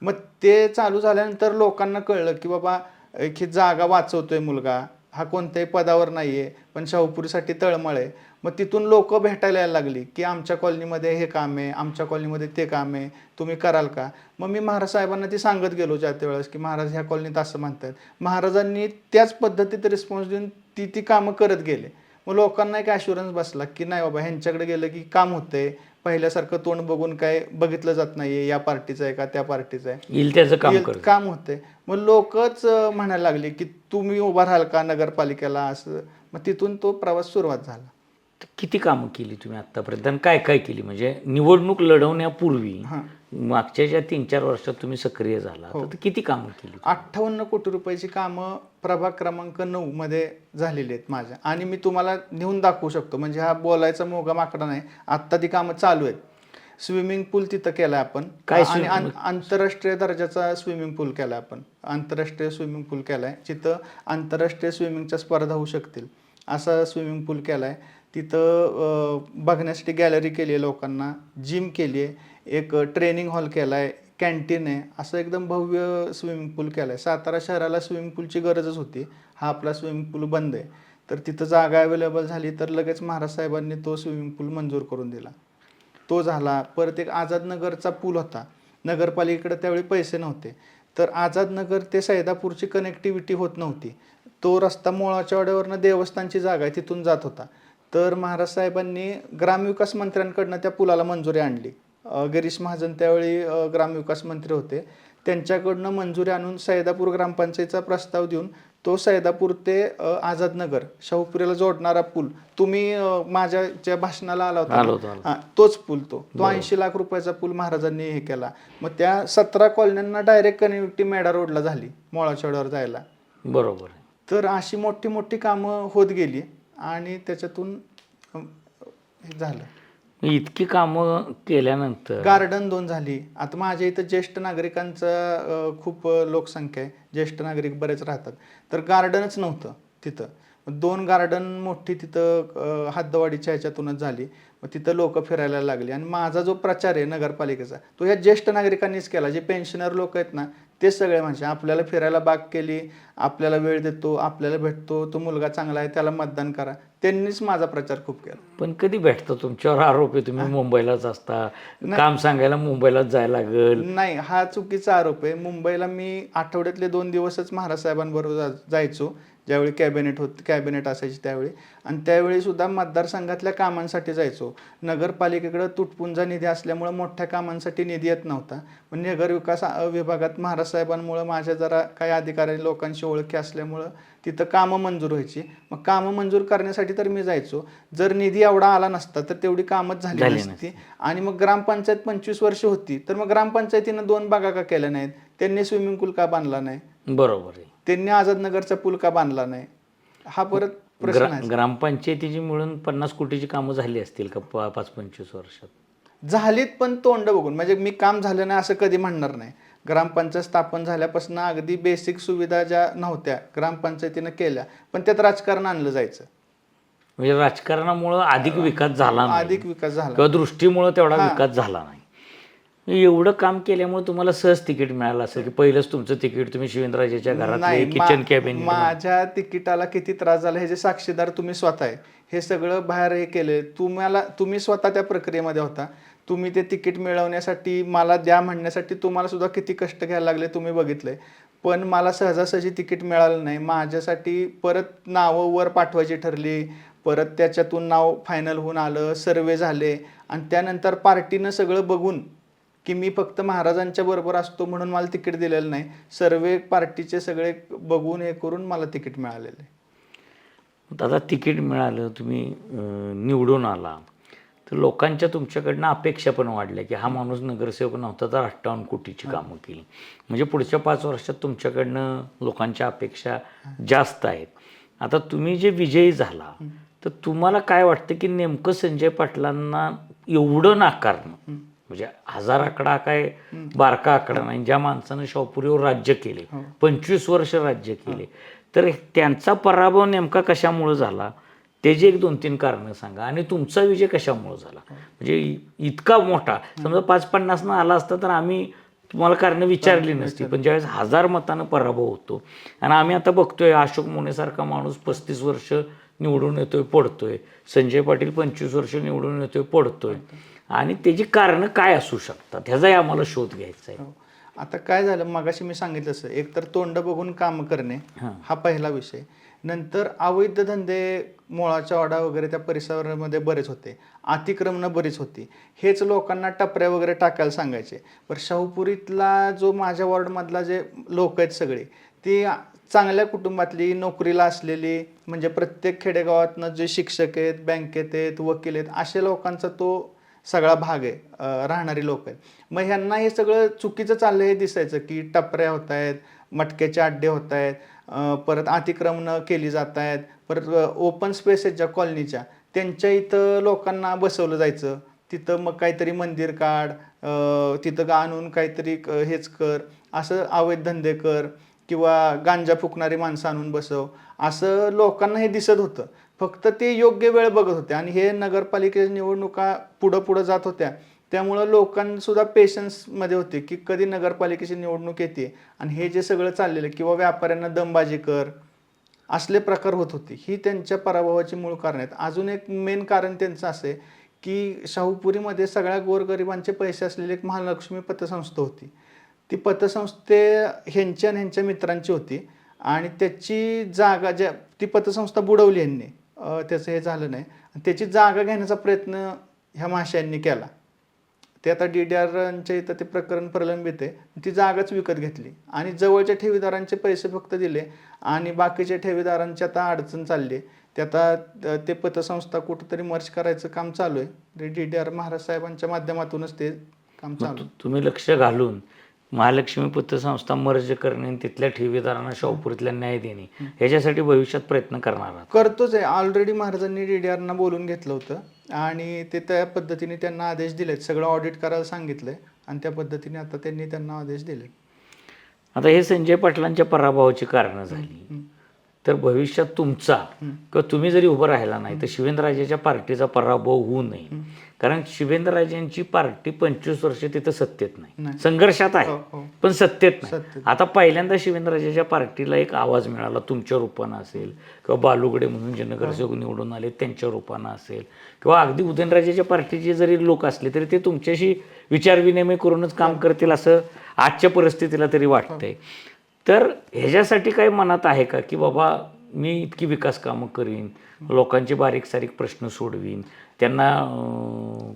S2: मग ते चालू झाल्यानंतर लोकांना कळलं की बाबा एक ही जागा वाचवतोय मुलगा, हा कोणत्याही पदावर नाही आहे, पण शाहूपुरीसाठी तळमळ आहे. मग तिथून लोक भेटायला यायला लागली की आमच्या कॉलनीमध्ये हे काम आहे, आमच्या कॉलनीमध्ये ते काम आहे, तुम्ही कराल का? मग मी महाराज साहेबांना ती सांगत गेलो ज्या त्यावेळेस की महाराज ह्या कॉलनीत असं म्हणतात. महाराजांनी त्याच पद्धतीत रिस्पॉन्स देऊन ती कामं करत गेले. मग लोकांना एक ॲश्युरन्स बसला की नाही बाबा ह्यांच्याकडे गेलं की काम होतंय, पहिल्यासारखं तोंड बघून काय बघितलं जात नाहीये, या पार्टीचं आहे का त्या पार्टीचं आहे,
S1: येईल त्याचं काम कर.
S2: काम होतंय. मग लोकच म्हणायला लागले की तुम्ही उभा राहाल का नगरपालिकेला, असं. मग तिथून तो प्रवास सुरुवात झाला.
S1: तर किती कामं केली तुम्ही आत्तापर्यंत आणि काय काय केली? म्हणजे निवडणूक लढवण्यापूर्वी
S2: हां.
S1: मागच्या ज्या 3-4 वर्षात तुम्ही सक्रिय झाला,
S2: हो.
S1: तर किती कामं केली?
S2: 58 कोटी रुपयाची कामं प्रभाग क्रमांक 9 मध्ये झालेली आहेत माझ्या, आणि मी तुम्हाला नेऊन दाखवू शकतो. म्हणजे हा बोलायचा मोगा माकडा नाही, आत्ता ती कामं चालू आहेत. स्विमिंग पूल तिथं केलाय आपण,
S1: काय
S2: आणि
S1: swimming-
S2: आंतरराष्ट्रीय दर्जाचा स्विमिंग पूल केलाय आपण. आंतरराष्ट्रीय स्विमिंग पूल केलाय, जिथं आंतरराष्ट्रीय स्विमिंगच्या स्पर्धा होऊ शकतील असा स्विमिंग पूल केलाय. तिथं बघण्यासाठी गॅलरी केली आहे लोकांना, जिम केली आहे, एक ट्रेनिंग हॉल केला आहे, कॅन्टीन आहे, असं एकदम भव्य स्विमिंग पूल केला आहे. सातारा शहराला स्विमिंग पूलची गरजच होती, हा आपला स्विमिंग पूल बंद आहे, तर तिथं जागा अवेलेबल झाली तर लगेच महाराज साहेबांनी तो स्विमिंग पूल मंजूर करून दिला. तो झाला. परत एक आझादनगरचा पूल होता, नगरपालिकेकडे त्यावेळी पैसे नव्हते, तर आझादनगर ते सैदापूरची कनेक्टिव्हिटी होत नव्हती. तो रस्ता मोळाच्या वाड्यावरनं देवस्थानची जागा आहे तिथून जात होता. तर महाराज साहेबांनी ग्रामविकास मंत्र्यांकडनं त्या पुलाला मंजुरी आणली. गिरीश महाजन त्यावेळी ग्रामविकास मंत्री होते, त्यांच्याकडनं मंजुरी आणून सैदापूर ग्रामपंचायतीचा प्रस्ताव देऊन तो सैदापूर ते आझादनगर शाहूपुरीला जोडणारा पूल, तुम्ही माझ्या ज्या भाषणाला आला होता
S1: आलो.
S2: हां, तोच पूल, तो 80 लाख रुपयाचा पूल महाराजांनी हे केला. मग त्या 17 कॉलन्यांना डायरेक्ट कनेक्टिव्हिटी मेढा रोडला झाली, मोळाच्या वाड्यावर जायला.
S1: बरोबर आहे.
S2: तर अशी मोठी मोठी कामं होत गेली आणि त्याच्यातून हे झालं.
S1: इतकी कामं केल्यानंतर
S2: गार्डन 2 झाली. आता माझ्या इथं ज्येष्ठ नागरिकांचा खूप लोकसंख्या आहे, ज्येष्ठ नागरिक बरेच राहतात, तर गार्डनच नव्हतं तिथं. 2 गार्डन मोठी तिथं हद्दवाढीच्या ह्याच्यातूनच झाली. मग तिथं लोक फिरायला लागली, आणि माझा जो प्रचार आहे नगरपालिकेचा तो ह्या ज्येष्ठ नागरिकांनीच केला. जे पेन्शनर लोक आहेत ना, ते सगळे म्हणजे आपल्याला फिरायला बाग केली, आपल्याला वेळ देतो, आपल्याला भेटतो, तो मुलगा चांगला आहे त्याला मतदान करा, त्यांनीच माझा प्रचार खूप केला.
S1: पण कधी भेटतं? तुमच्यावर आरोप आहे तुम्ही मुंबईलाच असता, काम सांगायला मुंबईलाच जायला लागेल.
S2: नाही, हा चुकीचा आरोप आहे. मुंबईला मी आठवड्यातले 2 दिवसच महाराज साहेबांबरोबर जायचो, ज्यावेळी कॅबिनेट असायची त्यावेळी, आणि त्यावेळी सुद्धा मतदारसंघातल्या कामांसाठी जायचो. नगरपालिकेकडे तुटपुंजा निधी असल्यामुळं मोठ्या कामांसाठी निधी येत नव्हता. पण नगरविकास विभागात महाराज साहेबांमुळं माझ्या जरा काही अधिकारी लोकांशी ओळखी असल्यामुळं तिथं कामं मंजूर व्हायची. मग कामं मंजूर करण्यासाठी तर मी जायचो. जर निधी एवढा आला नसता तर तेवढी कामच झाली नसती. आणि मग ग्रामपंचायत 25 वर्ष होती, तर मग ग्रामपंचायतीनं 2 बागा का केल्या नाहीत? त्यांनी स्विमिंग पूल का बांधला नाही?
S1: बरोबर आहे.
S2: त्यांनी आझादनगरचा पूल का बांधला नाही? हा परत प्रश्न आहे.
S1: ग्रामपंचायतीची मिळून 50 कोटीची कामं झाली असतील का 5-25 वर्षात?
S2: झालीत, पण तोंड बघून. म्हणजे मी काम झालं नाही असं कधी म्हणणार नाही. ग्रामपंचायत स्थापन झाल्यापासून अगदी बेसिक सुविधा ज्या नव्हत्या ग्रामपंचायतीनं केल्या, पण त्यात राजकारण आणलं जायचं.
S1: म्हणजे राजकारणामुळं अधिक विकास झाला नाही,
S2: अधिक विकास झाला
S1: किंवा दृष्टीमुळं तेवढा विकास झाला नाही. एवढं काम केल्यामुळे तुम्हाला सहज तिकीट मिळालं असेल की पहिलंच तुमचं तिकीट तुम्ही शिवेंद्रराजेच्या घरातले किचन कॅबिन.
S2: माझ्या तिकिटाला किती त्रास झाला हे जे साक्षीदार तुम्ही स्वतः आहे. हे सगळं बाहेर हे केले, तुम्ही स्वतः त्या प्रक्रियेमध्ये होता. तुम्ही ते तिकीट मिळवण्यासाठी मला द्या म्हणण्यासाठी तुम्हाला सुद्धा किती कष्ट घ्यायला लागले तुम्ही बघितलंय. पण मला सहजासहजी तिकीट मिळालं नाही. माझ्यासाठी परत नावं वर पाठवायची ठरली, परत त्याच्यातून नाव फायनल होऊन आलं, सर्वे झाले आणि त्यानंतर पार्टीनं सगळं बघून की मी फक्त महाराजांच्या बरोबर असतो म्हणून मला तिकीट दिलेलं नाही, सर्वे पार्टीचे सगळे बघून हे करून मला तिकीट मिळालेलं आहे.
S1: आता तिकीट मिळालं, तुम्ही निवडून आला, तर लोकांच्या तुमच्याकडनं अपेक्षा पण वाढल्या की हा माणूस नगरसेवक नव्हता तर 58 कोटीची कामं केली. म्हणजे पुढच्या 5 वर्षात तुमच्याकडनं लोकांच्या अपेक्षा जास्त आहेत. आता तुम्ही जे विजयी झाला, तर तुम्हाला काय वाटतं की नेमकं संजय पाटलांना एवढं नाकारणं, म्हणजे 1000 आकडा काय बारका आकडा नाही, ज्या माणसानं शाहपुरीवर राज्य केले, 25 वर्ष राज्य केले, तर त्यांचा पराभव नेमका कशामुळे झाला, त्याची एक 2-3 कारणं सांगा. आणि तुमचा विजय कशामुळे झाला, म्हणजे इतका मोठा, समजा 550 आला असता तर आम्ही तुम्हाला कारणं विचारली नसती, पण ज्यावेळेस 1000 मतानं पराभव होतो आणि आम्ही आता बघतोय अशोक मोनेसारखा माणूस 35 वर्ष निवडून येतोय पडतोय, संजय पाटील 25 वर्ष निवडून येतोय पडतोय, आणि त्याची कारणं काय असू शकतात ह्याचाही आम्हाला शोध घ्यायचा आहे.
S2: आता काय झालं, मगाशी मी सांगितलं असं, एकतर तोंड बघून काम करणे हा पहिला विषय, नंतर अवैध धंदे मोळाच्या वाडा वगैरे त्या परिसरामध्ये बरेच होते, अतिक्रमणं बरीच होती, हेच लोकांना टपऱ्या वगैरे टाकायला सांगायचे. पण शाहूपुरीतला जो माझ्या वॉर्डमधला जे लोक आहेत सगळे, ती चांगल्या कुटुंबातली, नोकरीला असलेली, म्हणजे प्रत्येक खेडेगावातनं जे शिक्षक आहेत, बँकेत आहेत, वकील आहेत, अशा लोकांचा तो सगळा भाग आहे, राहणारी लोक आहेत. मग ह्यांना हे सगळं चुकीचं चाललं हे दिसायचं की टपऱ्या होत आहेत, मटक्याचे अड्डे होत आहेत, परत अतिक्रमणं केली जात आहेत, परत ओपन स्पेस आहेत ज्या कॉलनीच्या, त्यांच्या इथं लोकांना बसवलं जायचं, तिथं मग काहीतरी मंदिर काढ, तिथं आणून काहीतरी हेच कर, असं अवैध धंदे कर, किंवा गांजा फुकणारी माणसं आणून बसव, असं लोकांना हे दिसत होतं. फक्त ते योग्य वेळ बघत होते आणि हे नगरपालिकेच्या निवडणुका पुढं जात होत्या, त्यामुळं लोकांसुद्धा पेशन्समध्ये होते की कधी नगरपालिकेची निवडणूक येते आणि हे जे सगळं चाललेलं, किंवा व्यापाऱ्यांना दमबाजी कर, असले प्रकार होत होते. ही त्यांच्या पराभवाची मूळ कारण आहेत. अजून एक मेन कारण त्यांचं असं आहे की शाहूपुरीमध्ये सगळ्या गोरगरिबांचे पैसे असलेली एक महालक्ष्मी पतसंस्था होती. ती पतसंस्थे ह्यांच्या आणि ह्यांच्या मित्रांची होती आणि त्याची जागा, ज्या ती पतसंस्था बुडवली यांनी, त्याचं हे झालं नाही, त्याची जागा घेण्याचा प्रयत्न ह्या माश्यांनी केला. ते आता DDRच्या इथं ते प्रकरण प्रलंबित आहे. ती जागाच विकत घेतली आणि जवळच्या ठेवीदारांचे पैसे फक्त दिले आणि बाकीच्या ठेवीदारांची आता अडचण चालली. ते आता ते पतसंस्था कुठंतरी मर्ज करायचं काम चालू आहे. DDR महाराज साहेबांच्या माध्यमातूनच ते काम चालू आहे.
S1: तुम्ही लक्ष घालून महालक्ष्मी पतसंस्था मर्ज करणे आणि तिथल्या ठेवीदारांना शाहपुरीतला न्याय देणे ह्याच्यासाठी भविष्यात प्रयत्न करणार आहात?
S2: करतोच आहे. ऑलरेडी महाराजांनी DDRना बोलून घेतलं होतं आणि ते त्या पद्धतीने त्यांना आदेश दिलेत, सगळं ऑडिट करायला सांगितलंय आणि त्या पद्धतीने आता त्यांनी त्यांना आदेश दिले.
S1: आता हे संजय पाटलांच्या पराभवाची कारणं झाली, तर भविष्यात तुमचा किंवा तुम्ही जरी उभं राहिला नाही तर शिवेंद्रराजेच्या पार्टीचा पराभव होऊ नये, कारण शिवेंद्रराजेंची पार्टी 25 वर्ष तिथं सत्तेत नाही, संघर्षात आहे पण सत्तेत नाही. आता पहिल्यांदा शिवेंद्रराजेच्या पार्टीला एक आवाज मिळाला, तुमच्या रूपानं असेल किंवा बालुगडे म्हणून जे नगरसेवक निवडून आले त्यांच्या रूपानं असेल, किंवा अगदी उदयनराजेच्या पार्टीचे जरी लोक असले तरी ते तुमच्याशी विचारविनिमय करूनच काम करतील असं आजच्या परिस्थितीला तरी वाटतंय. तर ह्याच्यासाठी काही मनात आहे का की बाबा मी इतकी विकास कामं करीन, लोकांचे बारीक सारीक प्रश्न सोडवीन, त्यांना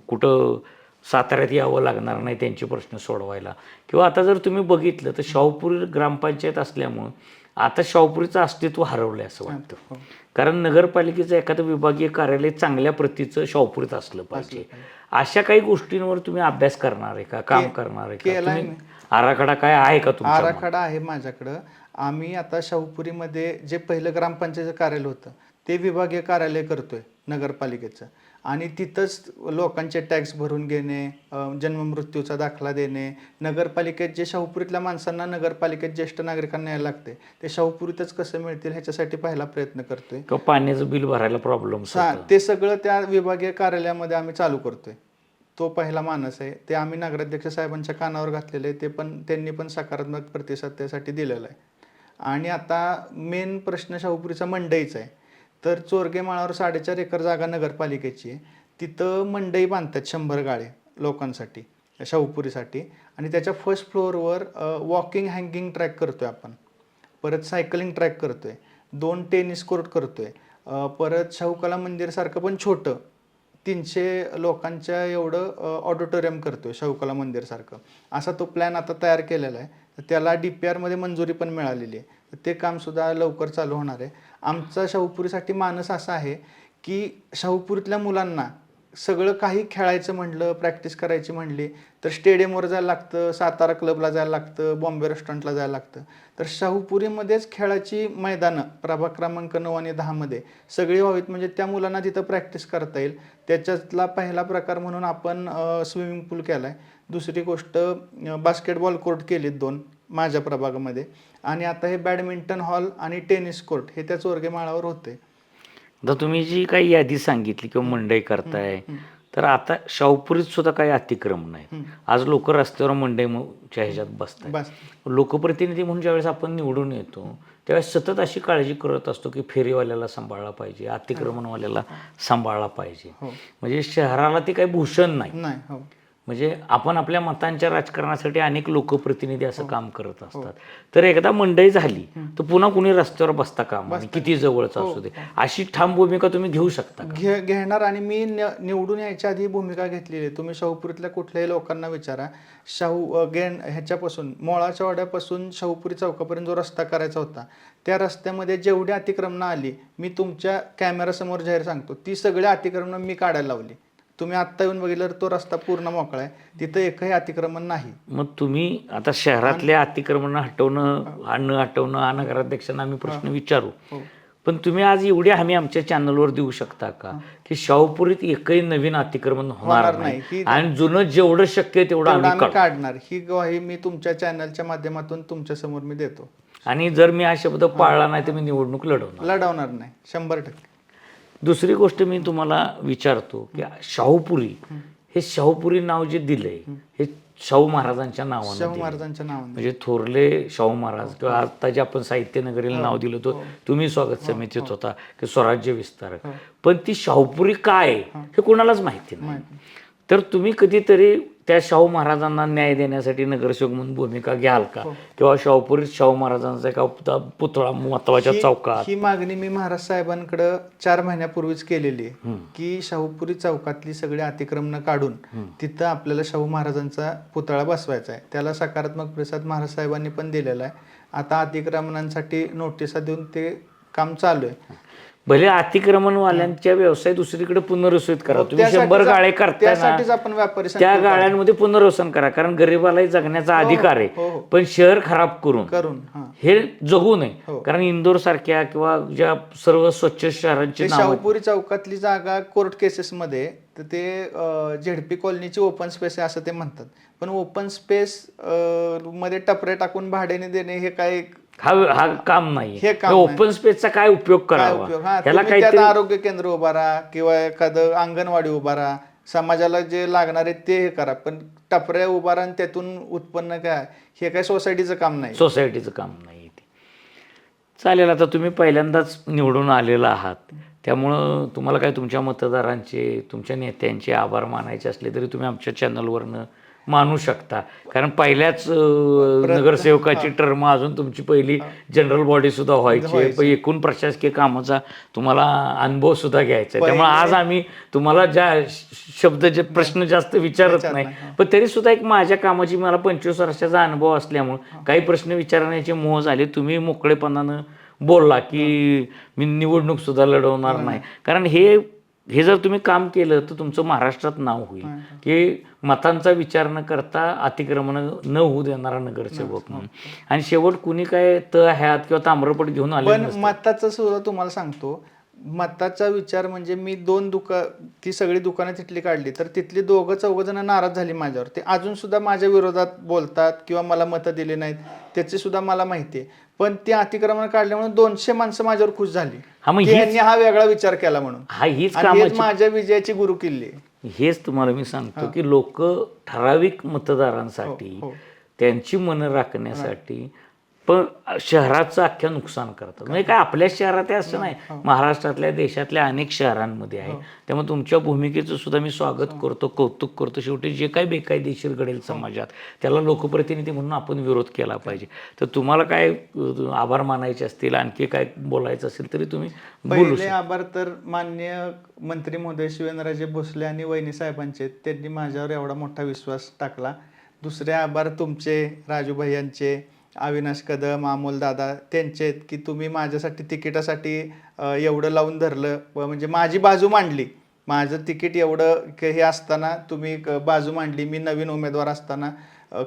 S1: कुठं साताऱ्यात यावं लागणार नाही त्यांचे प्रश्न सोडवायला, किंवा आता जर तुम्ही बघितलं तर शाहूपुरी ग्रामपंचायत असल्यामुळं आता शाहूपुरीचं अस्तित्व हरवलं असं वाटतं, कारण नगरपालिकेचं एखादं विभागीय कार्यालय चांगल्या प्रतीचं शाहूपुरीत असलं पाहिजे. अशा काही गोष्टींवर तुम्ही अभ्यास करणार आहे का, काम करणार आहे का, तुम्ही आराखडा काय आहे का तुमचा?
S2: आराखडा आहे माझ्याकडं. आम्ही आता शाहूपुरीमध्ये जे पहिलं ग्रामपंचायतीचं कार्यालय होतं ते विभागीय कार्यालय करतोय नगरपालिकेचं, आणि तिथंच लोकांचे टॅक्स भरून घेणे, जन्ममृत्यूचा दाखला देणे, नगरपालिकेत जे शाहूपुरीतल्या माणसांना नगरपालिकेत ज्येष्ठ नागरिकांना यायला लागते ते शाहूपुरीतच कसं मिळतील ह्याच्यासाठी पहिला प्रयत्न करतोय.
S1: पाण्याचं बिल भरायला प्रॉब्लेम,
S2: ते सगळं त्या विभागीय कार्यालयामध्ये आम्ही चालू करतोय. तो पहिला मानस आहे, ते आम्ही नगराध्यक्ष साहेबांच्या कानावर घातलेलं आहे, ते पण त्यांनी पण सकारात्मक प्रतिसाद त्यासाठी दिलेला आहे. आणि आता मेन प्रश्न शाहूपुरीचा मंडईचा आहे. तर चोरगे माळावर 4.5 एकर जागा नगरपालिकेची आहे, तिथं मंडई बांधतात 100 गाळे लोकांसाठी शाहूपुरीसाठी, आणि त्याच्या फर्स्ट फ्लोअरवर वॉकिंग हँगिंग ट्रॅक करतोय आपण, परत सायकलिंग ट्रॅक करतोय, 2 टेनिस कोर्ट करतोय परत शाहू कला मंदिर सारखं पण छोटं 300 लोकांच्या एवढं ऑडिटोरियम करतोय शाहू कला मंदिर सारखं, असा तो प्लॅन आता तयार केलेला आहे. तर त्याला DPR मध्ये मंजुरी पण मिळालेली आहे. तर ते काम सुद्धा लवकर चालू होणार आहे. आमचा शाहूपुरीसाठी मानस असा आहे की शाहूपुरीतल्या मुलांना सगळं काही खेळायचं म्हणलं, प्रॅक्टिस करायची म्हणली तर स्टेडियमवर जायला लागतं, सातारा क्लबला जायला लागतं, बॉम्बे रेस्टॉरंटला जायला लागतं. तर शाहूपुरीमध्येच खेळाची मैदानं प्रभाग क्रमांक 9 आणि 10 मध्ये सगळी व्हावीत, म्हणजे त्या मुलांना तिथं प्रॅक्टिस करता येईल. त्याच्यातला पहिला प्रकार म्हणून आपण स्विमिंग पूल केला आहे. दुसरी गोष्ट बास्केटबॉल कोर्ट केलीत 2 माझ्या प्रभागामध्ये, आणि आता हे बॅडमिंटन हॉल आणि टेनिस कोर्ट हे त्याच वर्गमाळावर होते.
S1: आता तुम्ही जी काही यादी सांगितली किंवा मंडई करताय, तर आता शाहूपुरीत सुद्धा काही अतिक्रमण आहे. आज लोक रस्त्यावर मंडईच्या ह्याच्यात बसतात.
S2: बस
S1: लोकप्रतिनिधी म्हणून ज्यावेळेस आपण निवडून येतो त्यावेळेस सतत अशी काळजी करत असतो की फेरीवाल्याला सांभाळला पाहिजे, अतिक्रमणवाल्याला सांभाळला पाहिजे. म्हणजे शहराला ते काही भूषण नाही.
S2: नाही. हो.
S1: म्हणजे आपण आपल्या मतांच्या राजकारणासाठी अनेक लोकप्रतिनिधी असं काम करत असतात. तर एकदा मंडई झाली तर पुन्हा कुणी रस्त्यावर बसता कामा नये, किती जवळच असू दे. अशी ठाम भूमिका तुम्ही घेऊ शकता का?
S2: घेणार, आणि मी निवडून यायच्या आधी भूमिका घेतलेली आहे. तुम्ही शाहूपुरीतल्या कुठल्याही लोकांना विचारा, ह्याच्यापासून मोळाच्या वाड्यापासून शाहूपुरी चौकापर्यंत जो रस्ता करायचा होता, त्या रस्त्यामध्ये जेवढी अतिक्रमणं आली, मी तुमच्या कॅमेरासमोर जाहीर सांगतो, ती सगळी अतिक्रमणं मी काढायला लावली. तुम्ही आत्ता येऊन बघितलं तर तो रस्ता पूर्ण मोकळा आहे, तिथं एकही अतिक्रमण नाही.
S1: मग तुम्ही आता शहरातल्या अतिक्रमण हटवणं हा नगराध्यक्षांना आम्ही प्रश्न विचारू, पण तुम्ही आज एवढी हमी आमच्या चॅनलवर देऊ शकता का की शाहूपुरीत एकही नवीन अतिक्रमण होणार नाही आणि जुनं जेवढं शक्य आहे तेवढं आम्ही
S2: काढणार, ही ग्वाही मी तुमच्या चॅनलच्या माध्यमातून तुमच्या समोर मी देतो.
S1: आणि जर मी हा शब्द पाळला नाही तर मी निवडणूक लढवणार
S2: नाही 100%.
S1: दुसरी गोष्ट मी तुम्हाला विचारतो की शाहूपुरी हे शाहूपुरी नाव जे दिलंय हे शाहू महाराजांच्या नावानं, म्हणजे थोरले शाहू महाराज किंवा आता जे आपण साहित्य नगरीला नाव दिलं होतं, तुम्ही स्वागत समितीत होता की स्वराज्य विस्तारक, पण ती शाहूपुरी काय हे कोणालाच माहिती नाही. तर तुम्ही कधीतरी त्या शाहू महाराजांना न्याय देण्यासाठी नगरसेवक म्हणून भूमिका घ्याल का? किंवा शाहूपुरीत शाहू महाराजांचा एका पुतळा महत्वाच्या चौकात,
S2: ही मागणी मी महाराज साहेबांकडे 4 महिन्यापूर्वीच केलेली आहे की शाहूपुरी चौकातली सगळी अतिक्रमणं काढून तिथं आपल्याला शाहू महाराजांचा पुतळा बसवायचा आहे. त्याला सकारात्मक प्रतिसाद महाराज साहेबांनी पण दिलेला आहे. आता अतिक्रमणांसाठी नोटिसा देऊन ते काम चालू आहे.
S1: भले अतिक्रमणवाल्यांच्या व्यवसाय दुसरीकडे पुनर्वसित करा. तुम्ही 100 गाळे करताय ना,
S2: आपण व्यापारी
S1: त्या गाळ्यांमध्ये पुनर्वसन करा, कारण गरिबालाही जगण्याचा अधिकार आहे. पण शहर खराब करून हे जगू नये. कारण इंदोर सारख्या किंवा ज्या सर्व स्वच्छ शहरांची
S2: शाहूपुरी चौकातली जागा कोर्ट केसेस मध्ये तर ते झेडपी कॉलनीची ओपन स्पेस आहे असं ते म्हणतात, पण ओपन स्पेस मध्ये टपरे टाकून भाड्याने देणे हे काय
S1: हा काम नाही. ओपन स्पेसचा काय उपयोग करावा,
S2: त्याला काहीतरी आरोग्य केंद्र उभारा किंवा एखादं अंगणवाडी उभारा, समाजाला जे लागणार आहे ते हे करा, पण टपऱ्या उभारा आणि त्यातून उत्पन्न काय, हे काय सोसायटीचं काम नाही.
S1: चालेल. आता तुम्ही पहिल्यांदाच निवडून आलेला आहात, त्यामुळं तुम्हाला काय तुमच्या मतदारांचे, तुमच्या नेत्यांचे आभार मानायचे असले तरी तुम्ही आमच्या चॅनलवरनं मानू शकता. कारण पहिल्याच नगरसेवकाची टर्म अजून तुमची पहिली जनरल बॉडी सुद्धा व्हायची, एकूण प्रशासकीय कामाचा तुम्हाला अनुभव सुद्धा घ्यायचा आहे. त्यामुळे आज आम्ही तुम्हाला जे प्रश्न जास्त विचारत नाही, पण तरी सुद्धा एक माझ्या कामाची मला 25 वर्षाचा अनुभव असल्यामुळे काही प्रश्न विचारण्याचे मोह झाले. तुम्ही मोकळेपणानं बोलला की मी निवडणूक सुद्धा लढवणार नाही, कारण हे जर तुम्ही काम केलं तर तुमचं महाराष्ट्रात नाव होईल की मतांचा विचार न करता अतिक्रमण न होऊ देणारा नगरसेवक म्हणून. आणि शेवट कुणी काय ह्यात किंवा ताम्रपट घेऊन आले.
S2: पण मताचं सुद्धा तुम्हाला सांगतो, मताचा विचार म्हणजे मी ती सगळी दुकानं तिथली काढली तर तिथली 2-4 जण नाराज झाली माझ्यावर. ते अजून सुद्धा माझ्या विरोधात बोलतात किंवा मला मतं दिली नाहीत, त्याची सुद्धा मला माहिती आहे. पण ते अतिक्रमण काढल्यामुळे 200 माणसं माझ्यावर खुश झाली, यांनी हा वेगळा विचार केला म्हणून. हीच माझ्या विजयाची गुरुकिल्ली.
S1: हेच तुम्हाला मी सांगतो की लोक ठराविक मतदारांसाठी त्यांची मनं राखण्यासाठी पण शहराचं अख्ख्या नुकसान करतात. म्हणजे काय आपल्या शहरात आहे असं नाही, महाराष्ट्रातल्या देशातल्या अनेक शहरांमध्ये आहे. त्यामुळे तुमच्या भूमिकेचं सुद्धा मी स्वागत करतो, कौतुक करतो. शेवटी जे काही बेकायदेशीर घडेल समाजात त्याला लोकप्रतिनिधी म्हणून आपण विरोध केला पाहिजे. तर तुम्हाला काय आभार मानायचे असतील, आणखी काय बोलायचं असेल तरी तुम्ही बोलू
S2: पहिले आभार तर माननीय मंत्री महोदय शिवेंद्रराजे भोसले आणि वहिनी साहेबांचे, त्यांनी माझ्यावर एवढा मोठा विश्वास टाकला. दुसरे आभार तुमचे, राजूभाई यांचे, अविनाश कदम, अमोल दादा त्यांचे, की तुम्ही माझ्यासाठी तिकिटासाठी एवढं लावून धरलं, म्हणजे माझी बाजू मांडली. माझं तिकीट एवढं हे असताना तुम्ही बाजू मांडली. मी नवीन उमेदवार असताना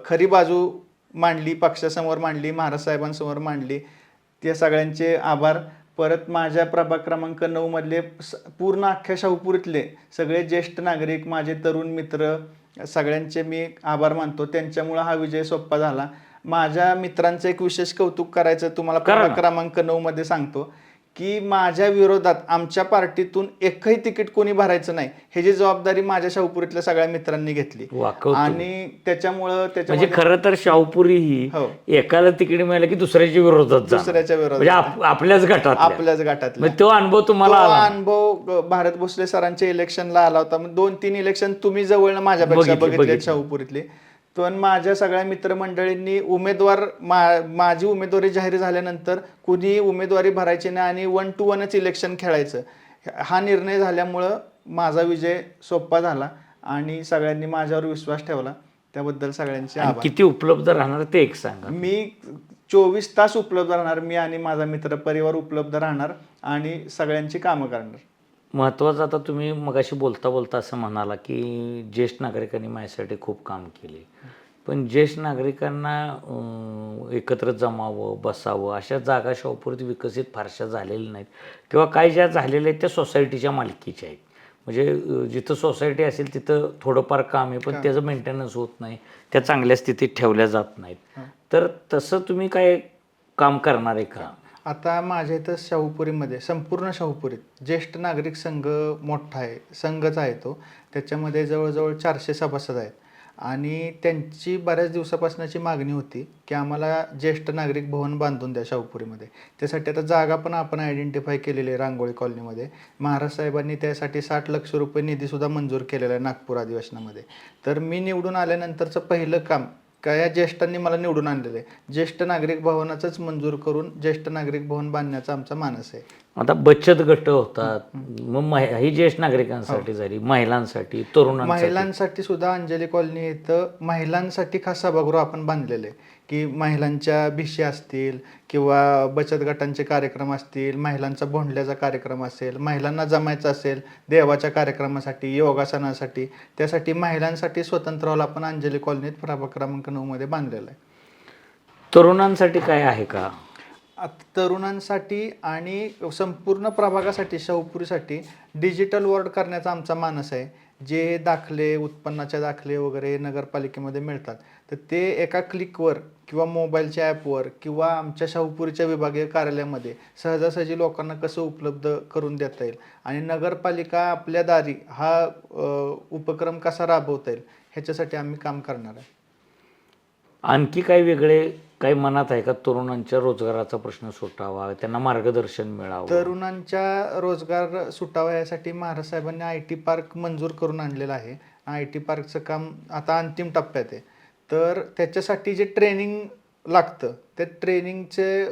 S2: खरी बाजू मांडली, पक्षासमोर मांडली, महाराज साहेबांसमोर मांडली. त्या सगळ्यांचे आभार. परत माझ्या प्रभाग क्रमांक 9 मधले पूर्ण अख्ख्या शाहूपुरीतले सगळे ज्येष्ठ नागरिक, माझे तरुण मित्र, सगळ्यांचे मी आभार मानतो. त्यांच्यामुळं हा विजय सोपा झाला. माझ्या मित्रांचं एक विशेष कौतुक करायचं तुम्हाला प्रभाग क्रमांक 9 मध्ये सांगतो, की माझ्या विरोधात आमच्या पार्टीतून एकही तिकीट कोणी भरायचं नाही, ह्याची जबाबदारी माझ्या शाहूपुरीतल्या सगळ्या मित्रांनी घेतली. आणि त्याच्यामुळं
S1: म्हणजे खरं तर शाहूपुरी ही एकाला तिकीट मिळालं की दुसऱ्याच्या विरोधात
S2: दुसऱ्याच्या विरोधात
S1: आपल्याच गटात तो अनुभव तुम्हाला आला.
S2: अनुभव भारत भोसले सरांच्या इलेक्शनला आला होता. 2-3 इलेक्शन तुम्ही जवळ माझ्यापेक्षा बघितले शाहूपुरीतले. पण माझ्या सगळ्या मित्रमंडळींनी माझी उमेदवारी जाहीर झाल्यानंतर कुणी उमेदवारी भरायची नाही आणि 1 to 1च इलेक्शन खेळायचं, हा निर्णय झाल्यामुळं माझा विजय सोपा झाला आणि सगळ्यांनी माझ्यावर विश्वास ठेवला. त्याबद्दल सगळ्यांचे आभार.
S1: किती उपलब्ध राहणार ते एक सांगा.
S2: मी 24 तास उपलब्ध राहणार. मी आणि माझा मित्र परिवार उपलब्ध राहणार आणि सगळ्यांची कामं करणार.
S1: महत्त्वाचं आता तुम्ही मगाशी बोलता असं म्हणाला की ज्येष्ठ नागरिकांनी माझ्यासाठी खूप काम केले, पण ज्येष्ठ नागरिकांना एकत्र जमावं, बसावं अशा जागा शाहूपुरीत विकसित फारशा झालेल्या नाहीत, किंवा काही ज्या झालेल्या आहेत त्या सोसायटीच्या मालकीच्या आहेत. म्हणजे जिथं सोसायटी असेल तिथं थोडंफार काम आहे, पण त्याचं मेंटेनन्स होत नाही, त्या चांगल्या स्थितीत ठेवल्या जात नाहीत. तर तसं तुम्ही काय काम करणार आहे का?
S2: आता माझ्या इथं शाहूपुरीमध्ये, संपूर्ण शाहूपुरीत ज्येष्ठ नागरिक संघ मोठा आहे, संघच आहे तो. त्याच्यामध्ये जवळजवळ 400 सभासद आहेत आणि त्यांची बऱ्याच दिवसापासूनची मागणी होती की आम्हाला ज्येष्ठ नागरिक भवन बांधून द्या शाहूपुरीमध्ये. त्यासाठी आता जागा पण आपण आयडेंटिफाय केलेली आहे रांगोळी कॉलनीमध्ये. महाराज साहेबांनी त्यासाठी 60 लक्ष रुपये निधीसुद्धा मंजूर केलेला आहे नागपूर अधिवेशनामध्ये. तर मी निवडून आल्यानंतरचं पहिलं काम या ज्येष्ठांनी मला निवडून आणलेलं आहे, ज्येष्ठ नागरिक भवनाचंच मंजूर करून ज्येष्ठ नागरिक भवन बांधण्याचा आमचा मानस आहे.
S1: आता बचत गट होतात, मग ही ज्येष्ठ नागरिकांसाठी झाली, महिलांसाठी,
S2: महिलांसाठी सुद्धा अंजली कॉलनी इथं महिलांसाठी खास सभागृह आपण बांधलेले, की महिलांच्या भिशी असतील किंवा बचत गटांचे कार्यक्रम असतील, महिलांचा भोंडल्याचा कार्यक्रम असेल, महिलांना जमायचं असेल देवाच्या कार्यक्रमासाठी, योगासनासाठी, त्यासाठी महिलांसाठी स्वतंत्र हॉल आपण अंजली कॉलनीत प्रभाग क्रमांक 9 मध्ये बांधलेला आहे.
S1: तरुणांसाठी काय आहे का?
S2: तरुणांसाठी आणि संपूर्ण प्रभागासाठी शाहूपुरीसाठी डिजिटल वॉर्ड करण्याचा आमचा मानस आहे. जे दाखले, उत्पन्नाचे दाखले वगैरे नगरपालिकेमध्ये मिळतात, तर ते एका क्लिकवर किंवा मोबाईलच्या ॲपवर किंवा आमच्या शाहूपुरीच्या विभागीय कार्यालयामध्ये सहजासहजी लोकांना कसं उपलब्ध करून देता येईल आणि नगरपालिका आपल्या दारी हा उपक्रम कसा राबवता येईल ह्याच्यासाठी आम्ही काम करणार आहे.
S1: आणखी काही वेगळे काही मनात आहे का? तरुणांच्या रोजगाराचा प्रश्न सुटावा, त्यांना मार्गदर्शन मिळावं.
S2: तरुणांच्या रोजगार सुटावा यासाठी महाराज साहेबांनी IT पार्क मंजूर करून आणलेलं आहे. IT पार्कचं काम आता अंतिम टप्प्यात आहे. तर त्याच्यासाठी जे ट्रेनिंग लागतं त्या ट्रेनिंगचे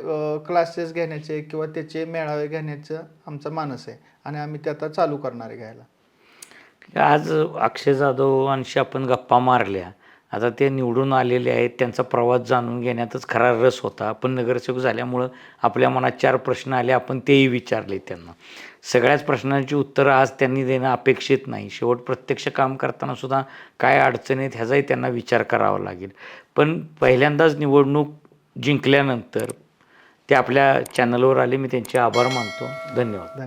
S2: क्लासेस घेण्याचे किंवा त्याचे मेळावे घेण्याचं आमचा मानस आहे आणि आम्ही ते आता चालू करणार आहे घ्यायला.
S1: आज अक्षय जाधवांशी आपण गप्पा मारल्या, आता ते निवडून आलेले आहेत, त्यांचा प्रवास जाणून घेण्यातच खरा रस होता. आपण नगरसेवक झाल्यामुळं आपल्या मनात 4 प्रश्न आले, आपण तेही विचारले त्यांना. सगळ्याच प्रश्नांची उत्तरं आज त्यांनी देणं अपेक्षित नाही. शेवट प्रत्यक्ष काम करताना सुद्धा काय अडचणी आहेत ह्याचाही त्यांना विचार करावा लागेल. पण पहिल्यांदाच निवडणूक जिंकल्यानंतर ते आपल्या चॅनलवर आले, मी त्यांचे आभार मानतो. धन्यवाद.